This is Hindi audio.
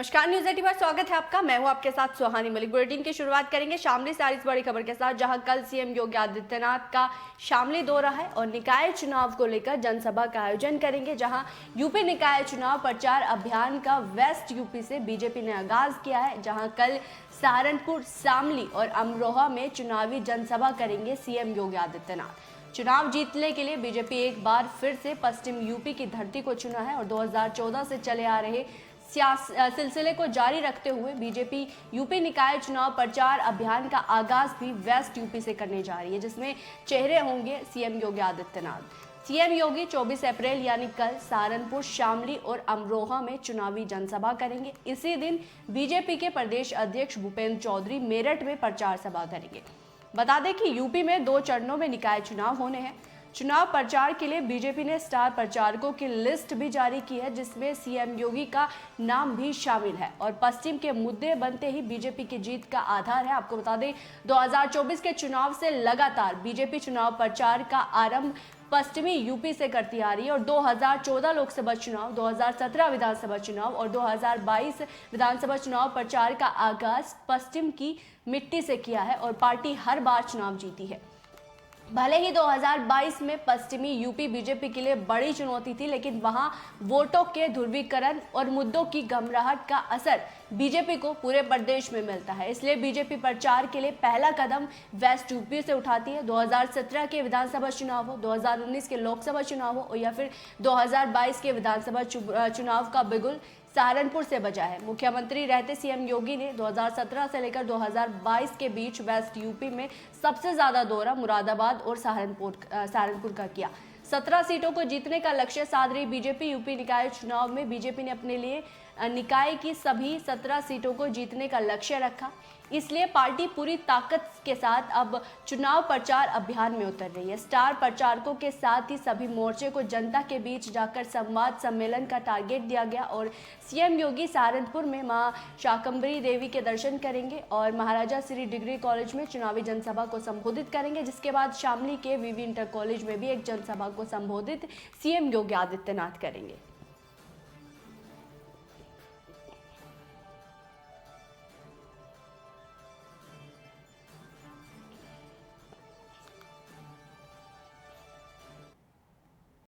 नमस्कार, न्यूज 18 पर स्वागत है आपका। मैं हूं आपके साथ सुहानी मलिक। बुलेटिन की शुरुआत करेंगे शामली से इस बड़ी खबर के साथ, जहां कल सीएम योगी आदित्यनाथ का शामली दौरा है और निकाय चुनाव को लेकर जनसभा का आयोजन करेंगे। जहां यूपी निकाय चुनाव प्रचार अभियान का वेस्ट यूपी से बीजेपी ने आगाज किया है, जहां कल सहारनपुर, शामली और अमरोहा में चुनावी जनसभा करेंगे सीएम योगी आदित्यनाथ। चुनाव जीतने के लिए बीजेपी एक बार फिर से पश्चिम यूपी की धरती को चुना है और 2014 से चले आ रहे सिलसिले को जारी रखते हुए बीजेपी यूपी निकाय चुनाव प्रचार अभियान का आगाज भी वेस्ट यूपी से करने जा रही है, जिसमें चेहरे होंगे सीएम योगी आदित्यनाथ। सीएम योगी 24 अप्रैल यानी कल सहारनपुर, शामली और अमरोहा में चुनावी जनसभा करेंगे। इसी दिन बीजेपी के प्रदेश अध्यक्ष भूपेंद्र चौधरी मेरठ में प्रचार सभा करेंगे। बता दें कि यूपी में 2 चरणों में निकाय चुनाव होने हैं। चुनाव प्रचार के लिए बीजेपी ने स्टार प्रचारकों की लिस्ट भी जारी की है, जिसमें सीएम योगी का नाम भी शामिल है और पश्चिम के मुद्दे बनते ही बीजेपी की जीत का आधार है। आपको बता दें, 2024 के चुनाव से लगातार बीजेपी चुनाव प्रचार का आरंभ पश्चिमी यूपी से करती आ रही है और 2014 लोकसभा चुनाव, 2017 विधानसभा चुनाव और 2022 विधानसभा चुनाव प्रचार का आगाज पश्चिम की मिट्टी से किया है और पार्टी हर बार चुनाव जीती है। भले ही 2022 में पश्चिमी यूपी बीजेपी के लिए बड़ी चुनौती थी, लेकिन वहां वोटों के ध्रुवीकरण और मुद्दों की घबराहट का असर बीजेपी को पूरे प्रदेश में मिलता है। इसलिए बीजेपी प्रचार के लिए पहला कदम वेस्ट यूपी से उठाती है। 2017 के विधानसभा चुनाव हो, 2019 के लोकसभा चुनाव हो या फिर 2022 के विधानसभा चुनाव का बिगुल सहारनपुर से बजा है। मुख्यमंत्री रहते सीएम योगी ने 2017 से लेकर 2022 के बीच वेस्ट यूपी में सबसे ज्यादा दौरा मुरादाबाद और सहारनपुर का किया। 17 सीटों को जीतने का लक्ष्य साध रही बीजेपी यूपी निकाय चुनाव में बीजेपी ने अपने लिए निकाय की सभी 17 सीटों को जीतने का लक्ष्य रखा। इसलिए पार्टी पूरी ताकत के साथ अब चुनाव प्रचार अभियान में उतर रही है। स्टार प्रचारकों के साथ ही सभी मोर्चे को जनता के बीच जाकर संवाद सम्मेलन का टारगेट दिया गया और सीएम योगी सहारनपुर में मां शाकंभरी देवी के दर्शन करेंगे और महाराजा श्री डिग्री कॉलेज में चुनावी जनसभा को संबोधित करेंगे, जिसके बाद शामली के वीवी इंटर कॉलेज में भी एक जनसभा को संबोधित सीएम योगी आदित्यनाथ करेंगे।